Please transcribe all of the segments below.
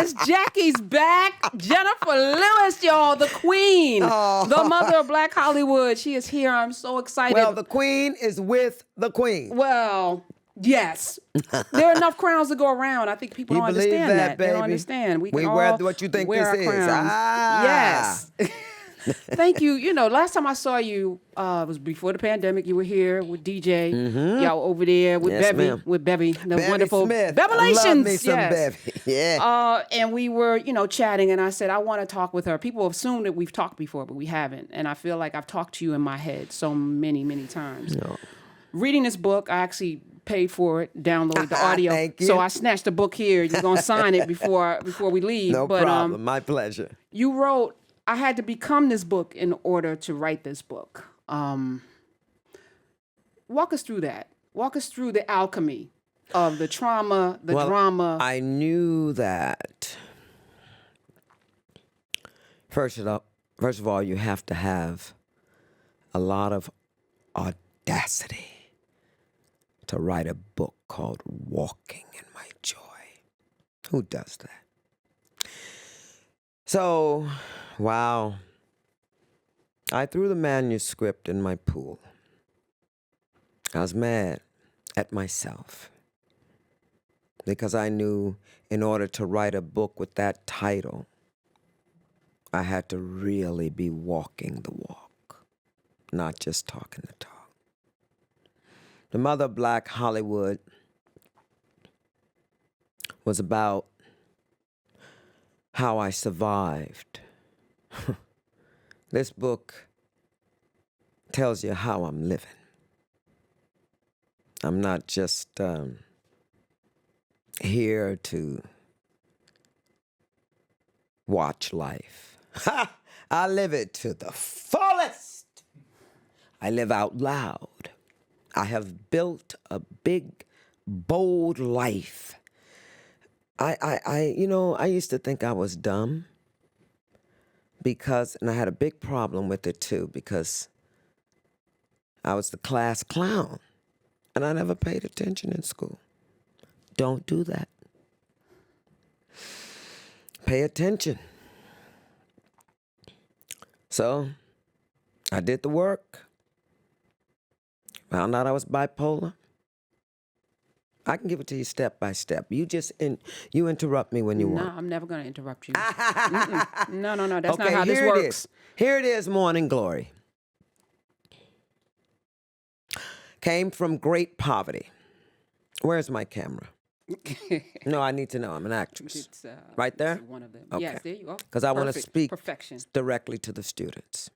Yes, Jackie's back. Jenifer Lewis, y'all, the queen, the mother of Black Hollywood. She is here. I'm so excited. Well, the queen is with the queen. Well, yes. There are enough crowns to go around. I think people You don't believe understand that, They don't baby? understand. We can wear all what you think wear this our is. crowns. Ah. Yes. Thank you. You know, last time I saw you was before the pandemic. You were here with DJ. Y'all over there with Yes, Bevy. ma'am. With Bevy, the Bevy wonderful Smith. Bevelations. I love me some Yes. Bevy. Yeah. And we were, chatting, and I said, I want to talk with her. People assume that we've talked before, but we haven't. And I feel like I've talked to you in my head so many, many times. No. Reading this book, I actually paid for it, downloaded the audio. Thank you. So I snatched the book here. You're going to sign it before we leave. No problem. My pleasure. You wrote, I had to become this book in order to write this book. Walk us through that. Walk us through the alchemy of the trauma, the drama. I knew that. First of all, you have to have a lot of audacity to write a book called Walking in My Joy. Who does that? So, wow. I threw the manuscript in my pool. I was mad at myself because I knew in order to write a book with that title, I had to really be walking the walk, not just talking the talk. The Mother of Black Hollywood was about how I survived. This book tells you how I'm living. I'm not just here to watch life. I live it to the fullest. I live out loud. I have built a big, bold life. I used to think I was dumb and I had a big problem with it too, because I was the class clown and I never paid attention in school. Don't do that. Pay attention. So I did the work. Found out I was bipolar. I can give it to you step by step. You interrupt me when you want. No, I'm never going to interrupt you. No. That's Okay, not how this here it works. is. Here it is, Morning Glory. Came from great poverty. Where's my camera? No, I need to know. I'm an actress. It's, right there? It's one of them. Okay. Yes, there you go. Because I want to Perfect. speak Perfection. directly to the students.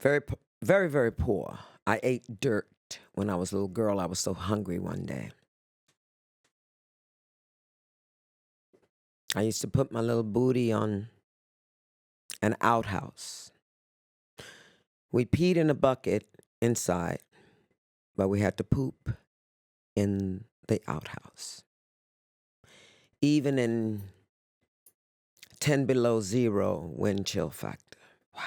Very, very, very poor. I ate dirt when I was a little girl. I was so hungry one day. I used to put my little booty on an outhouse. We peed in a bucket inside, but we had to poop in the outhouse. Even in 10 below zero wind chill factor. Wow.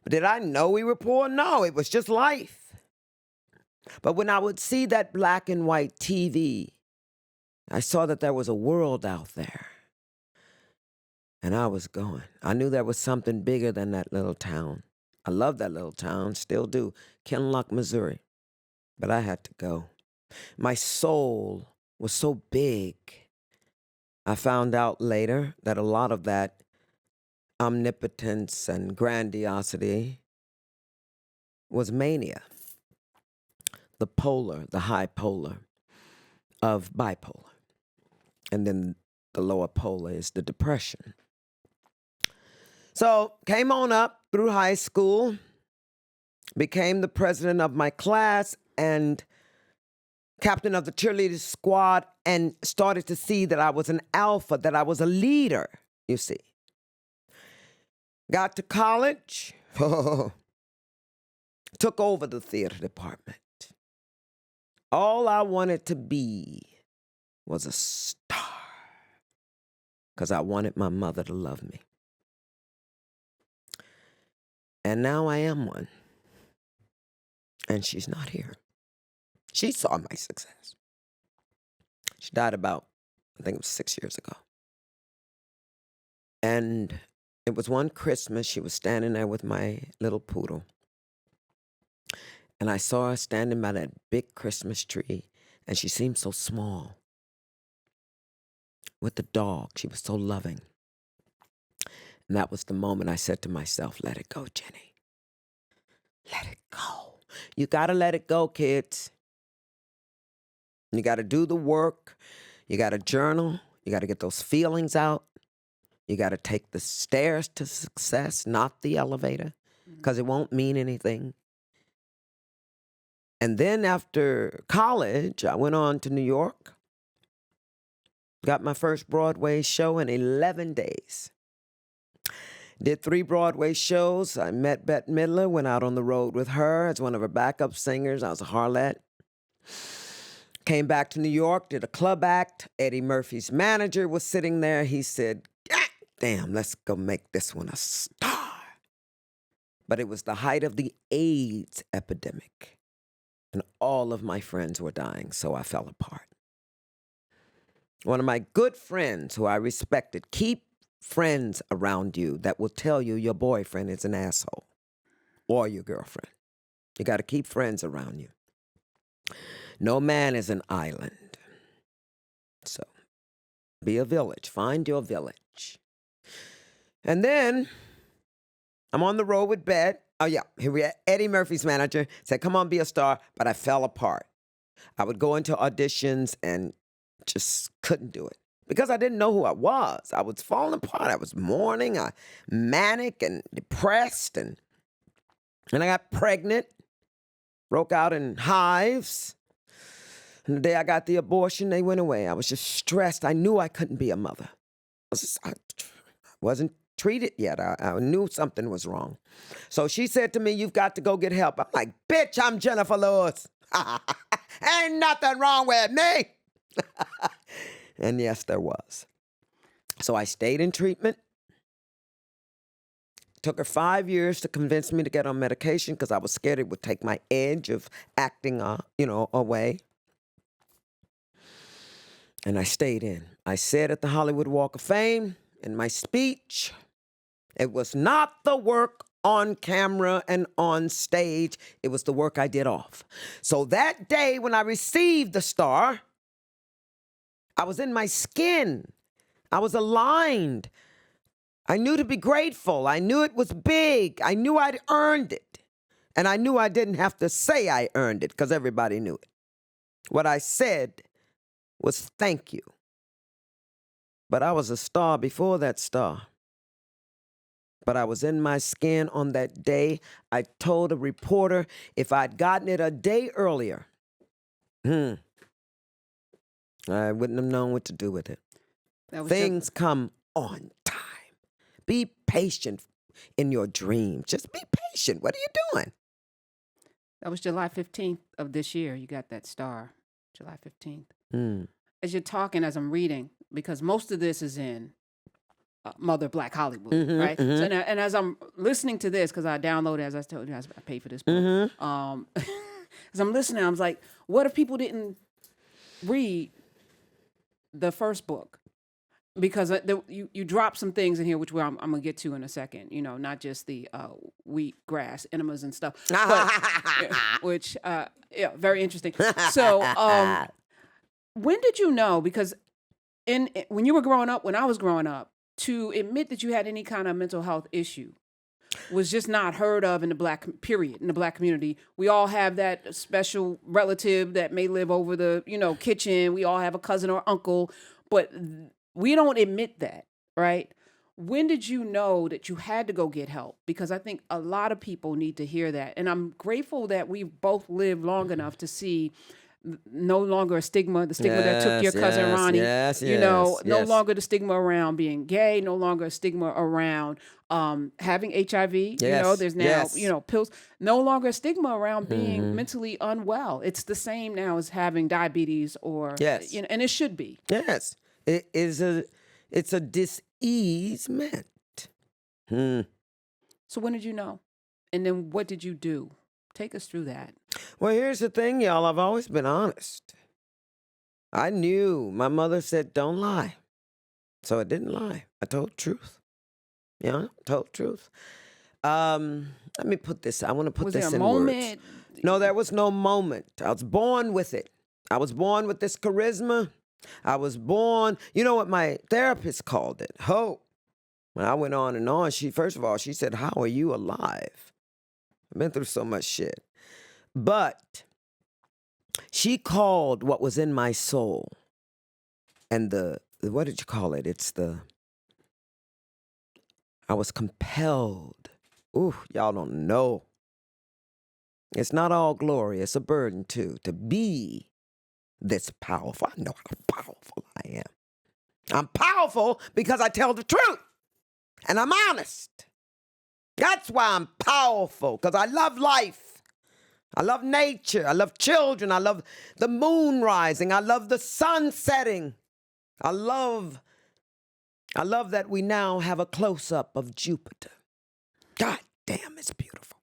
But did I know we were poor? No, it was just life. But when I would see that black and white TV, I saw that there was a world out there. And I was going. I knew there was something bigger than that little town. I love that little town, still do. Kinloch, Missouri. But I had to go. My soul was so big. I found out later that a lot of that omnipotence and grandiosity was mania. The high polar of bipolar. And then the lower polar is the depression. So came on up through high school, became the president of my class and captain of the cheerleading squad, and started to see that I was an alpha, that I was a leader, you see. Got to college, took over the theater department. All I wanted to be was a star, because I wanted my mother to love me. And now I am one. and she's not here. She saw my success. She died about, I think it was 6 years ago. And it was one Christmas, she was standing there with my little poodle. And I saw her standing by that big Christmas tree, and she seemed so small. With the dog, she was so loving. And that was the moment I said to myself, let it go, Jenny. Let it go. You got to let it go, kids. You got to do the work. You got to journal. You got to get those feelings out. You got to take the stairs to success, not the elevator, because it won't mean anything. And then after college, I went on to New York, got my first Broadway show in 11 days. Did 3 Broadway shows. I met Bette Midler, went out on the road with her as one of her backup singers. I was a harlot. Came back to New York, did a club act. Eddie Murphy's manager was sitting there. He said, damn, let's go make this one a star. But it was the height of the AIDS epidemic. And all of my friends were dying, so I fell apart. One of my good friends who I respected, keep friends around you that will tell you your boyfriend is an asshole or your girlfriend. You got to keep friends around you. No man is an island. So be a village. Find your village. And then I'm on the road with Bette. Oh, yeah. Here we are. Eddie Murphy's manager said, come on, be a star. But I fell apart. I would go into auditions and just couldn't do it because I didn't know who I was. I was falling apart. I was mourning, manic and depressed. And I got pregnant, broke out in hives. And the day I got the abortion, they went away. I was just stressed. I knew I couldn't be a mother. I wasn't treated yet. I knew something was wrong. So she said to me, you've got to go get help. I'm like, bitch, I'm Jenifer Lewis. Ain't nothing wrong with me. And yes, there was. So I stayed in treatment. Took her 5 years to convince me to get on medication because I was scared it would take my edge of acting, away. And I stayed in. I said at the Hollywood Walk of Fame in my speech, it was not the work on camera and on stage. It was the work I did off. So that day when I received the star, I was in my skin. I was aligned. I knew to be grateful. I knew it was big. I knew I'd earned it. And I knew I didn't have to say I earned it because everybody knew it. What I said was thank you. But I was a star before that star. But I was in my skin on that day. I told a reporter if I'd gotten it a day earlier, I wouldn't have known what to do with it. Things come on time. Be patient in your dreams. Just be patient. What are you doing? That was July 15th of this year. You got that star, July 15th. As you're talking, as I'm reading, because most of this is in Mother Black Hollywood, right? So and as I'm listening to this, because I downloaded, as I told you, I paid for this book. As I'm listening, I was like, what if people didn't read the first book? Because you drop some things in here, which I'm going to get to in a second, not just the wheat, grass, enemas and stuff, but, which, very interesting. So when did you know, because when you were growing up, when I was growing up, to admit that you had any kind of mental health issue was just not heard of in the black community. We all have that special relative that may live over the, kitchen. We all have a cousin or uncle, but we don't admit that, right? When did you know that you had to go get help? Because I think a lot of people need to hear that. And I'm grateful that we've both lived long enough to see no longer a stigma, the stigma that took your cousin Ronnie, no longer the stigma around being gay, no longer a stigma around having HIV, there's now, pills, no longer a stigma around being mentally unwell. It's the same now as having diabetes or, and it should be. Yes. It's a dis-easement. So when did you know? And then what did you do? Take us through that. Well, here's the thing, y'all. I've always been honest. I knew my mother said, don't lie. So I didn't lie. I told the truth. Told the truth. Let me put this. I want to put Was this there a in words. moment? No, there was no moment. I was born with it. I was born with this charisma. I was born. You know what my therapist called it? Hope. When I went on and on, first of all, she said, how are you alive? I've been through so much shit. But she called what was in my soul and what did you call it? I was compelled. Ooh, y'all don't know. It's not all glory. It's a burden too, to be this powerful. I know how powerful I am. I'm powerful because I tell the truth and I'm honest. That's why I'm powerful, because I love life. I love nature. I love children. I love the moon rising. I love the sun setting. I love that we now have a close-up of Jupiter. God damn, it's beautiful.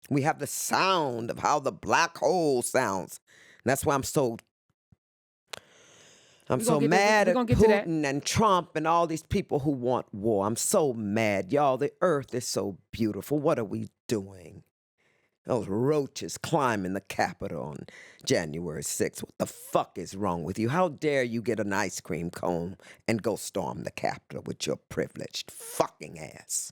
We have the sound of how the black hole sounds. That's why I'm so mad at Putin and Trump and all these people who want war. I'm so mad. Y'all, the earth is so beautiful. What are we doing? Those roaches climbing the Capitol on January 6th. What the fuck is wrong with you? How dare you get an ice cream cone and go storm the Capitol with your privileged fucking ass?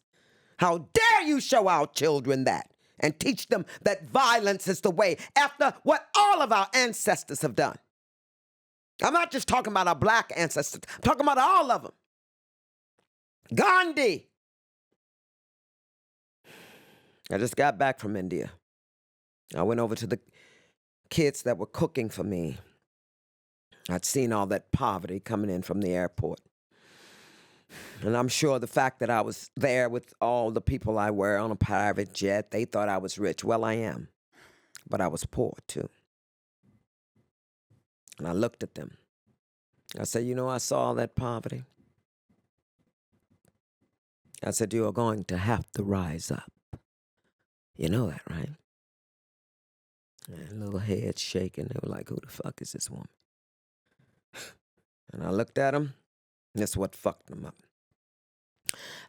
How dare you show our children that and teach them that violence is the way after what all of our ancestors have done? I'm not just talking about our black ancestors. I'm talking about all of them. Gandhi. I just got back from India. I went over to the kids that were cooking for me. I'd seen all that poverty coming in from the airport. And I'm sure the fact that I was there with all the people I were on a private jet, they thought I was rich. Well, I am. But I was poor, too. And I looked at them. I said, I saw all that poverty. I said, you are going to have to rise up. You know that, right? And little heads shaking. They were like, who the fuck is this woman? And I looked at them, and that's what fucked them up.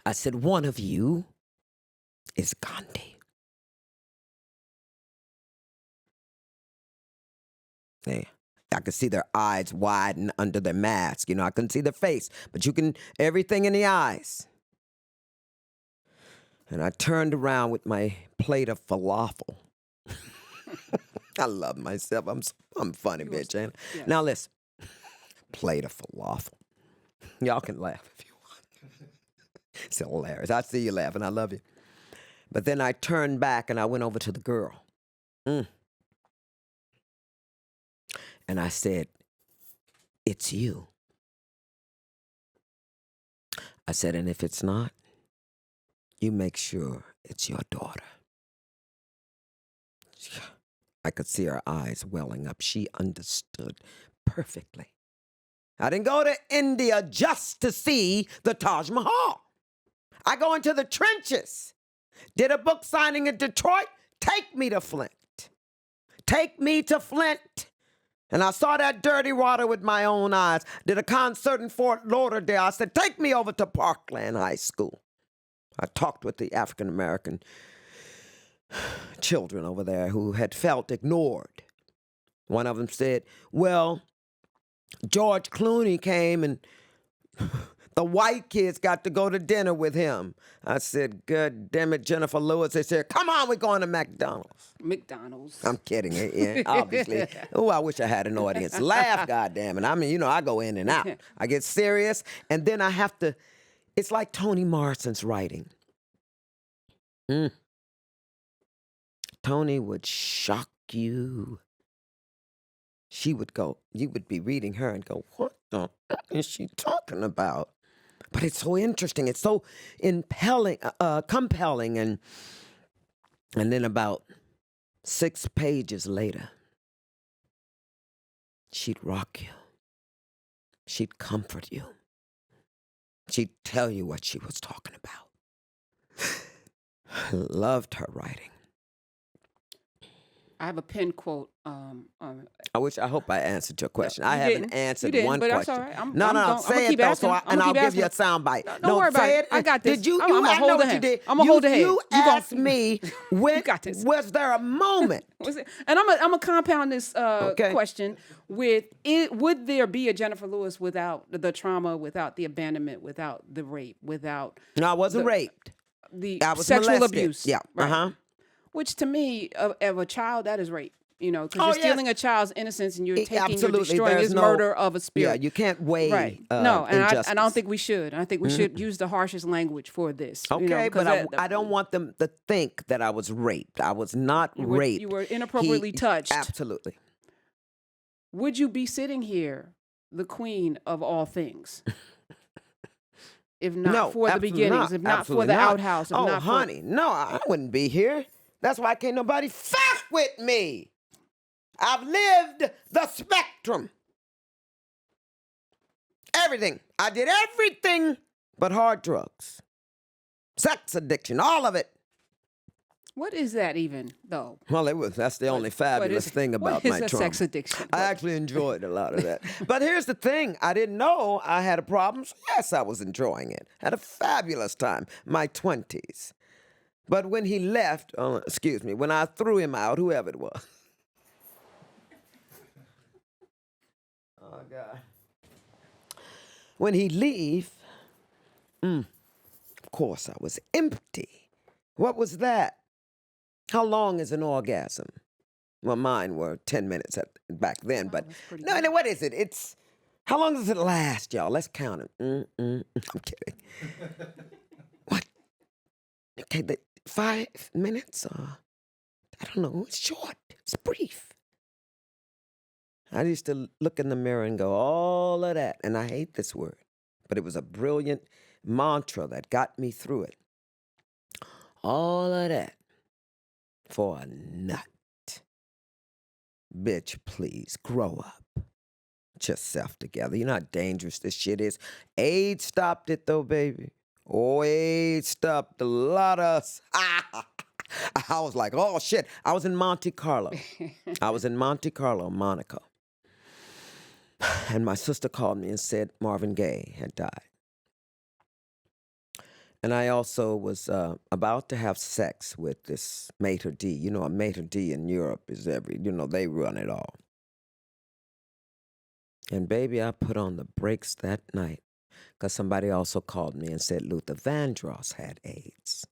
I said, one of you is Gandhi. I could see their eyes widen under their mask. I couldn't see their face, but you can, everything in the eyes. And I turned around with my plate of falafel. I love myself. I'm funny, bitch. Ain't I? Yeah. Now listen, plate of falafel. Y'all can laugh if you want. It's hilarious. I see you laughing. I love you. But then I turned back and I went over to the girl. And I said, it's you. I said, and if it's not, you make sure it's your daughter. I could see her eyes welling up. She understood perfectly. I didn't go to India just to see the Taj Mahal. I go into the trenches. Did a book signing in Detroit. Take me to Flint. Take me to Flint. And I saw that dirty water with my own eyes. Did a concert in Fort Lauderdale. I said, take me over to Parkland High School. I talked with the African-American children over there who had felt ignored. One of them said, well, George Clooney came and the white kids got to go to dinner with him. I said, God damn it, Jenifer Lewis. They said, come on, we're going to McDonald's. McDonald's. I'm kidding. Yeah, obviously. Oh, I wish I had an audience. Laugh, goddamn it. I mean, I go in and out. I get serious, and then I have to, it's like Toni Morrison's writing. Toni would shock you. She would go, you would be reading her and go, what the fuck is she talking about? But it's so interesting. It's so compelling. And then about 6 pages later, she'd rock you. She'd comfort you. She'd tell you what she was talking about. I loved her writing. I have a pin quote. I hope I answered your question. No, I you haven't didn't. answered You didn't, one but that's question. all right. No. I'm Say gonna it keep though, asking. and I'll keep give you a asking. sound bite. No, don't No, worry about say it. I got this. Did you? I'm gonna I know hold what ahead. you did. I'm gonna hold ahead. You asked me when got this. was there a moment? And I'm gonna compound this Okay. question with it. Would there be a Jenifer Lewis without the trauma, without the abandonment, without the rape, without No, I wasn't raped. the I was sexual molested. abuse? Yeah. Right. Which to me, of a child, that is rape. You know, because Oh, you're stealing a child's innocence and you're taking, absolutely. you're destroying There's his no- murder of a spirit. Yeah, you can't weigh Right. No, and I injustice. don't think we should. I think we should use the harshest language for this. Okay, you know, but I don't want them to think that I was raped. I was not raped. You were inappropriately touched. Absolutely. Would you be sitting here, the queen of all things? If not for the beginnings, if not for the outhouse, if not for... honey, no, I wouldn't be here. That's why can't nobody fuck with me. I've lived the spectrum. Everything. I did everything but hard drugs. Sex addiction, all of it. What is that even, though? Well, that's the only fabulous thing about my trauma. What is a sex addiction? I actually enjoyed a lot of that. But here's the thing. I didn't know I had a problem. So yes, I was enjoying it. Had a fabulous time. My 20s. But when he left, when I threw him out, whoever it was. Oh, God. When he leave, of course I was empty. What was that? How long is an orgasm? Well, mine were 10 minutes back then, but no, what is it? It's, how long does it last, y'all? Let's count it. I'm kidding. What? Okay, 5 minutes? I don't know. It's short. It's brief. I used to look in the mirror and go, all of that, and I hate this word, but it was a brilliant mantra that got me through it. All of that for a nut. Bitch, please, grow up. Get yourself together. You know how dangerous this shit is. AIDS stopped it, though, baby. Oh, AIDS stopped a lot of us. I was like, oh, shit. I was in Monte Carlo. Monaco. And my sister called me and said Marvin Gaye had died. And I also was about to have sex with this maitre d'. You know, a maitre d' in Europe is they run it all. And baby, I put on the brakes that night because somebody also called me and said Luther Vandross had AIDS.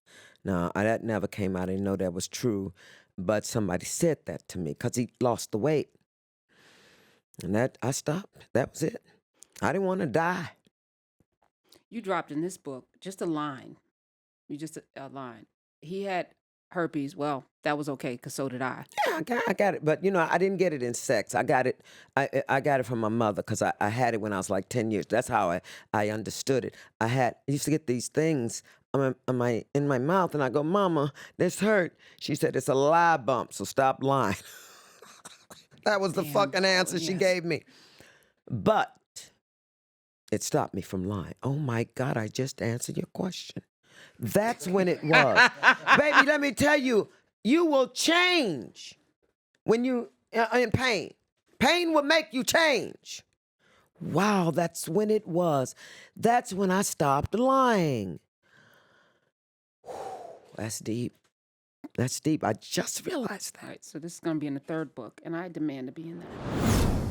Now, that never came out. I didn't know that was true, but somebody said that to me because he lost the weight. And I stopped. That was it. I didn't want to die. You dropped in this book just a line. A line. He had herpes. Well, that was okay because so did I. Yeah, I got it. But, I didn't get it in sex. I got it I got it from my mother because I had it when I was like 10 years. That's how I understood it. I used to get these things in my mouth, and I go, Mama, this hurt. She said, it's a lie bump, so stop lying. That was the fucking answer she gave me. But it stopped me from lying. Oh, my God, I just answered your question. That's when it was. Baby, let me tell you, you will change when you in pain. Pain will make you change. Wow, that's when it was. That's when I stopped lying. That's deep. That's deep. I just realized that. All right, so this is going to be in the third book, and I demand to be in that.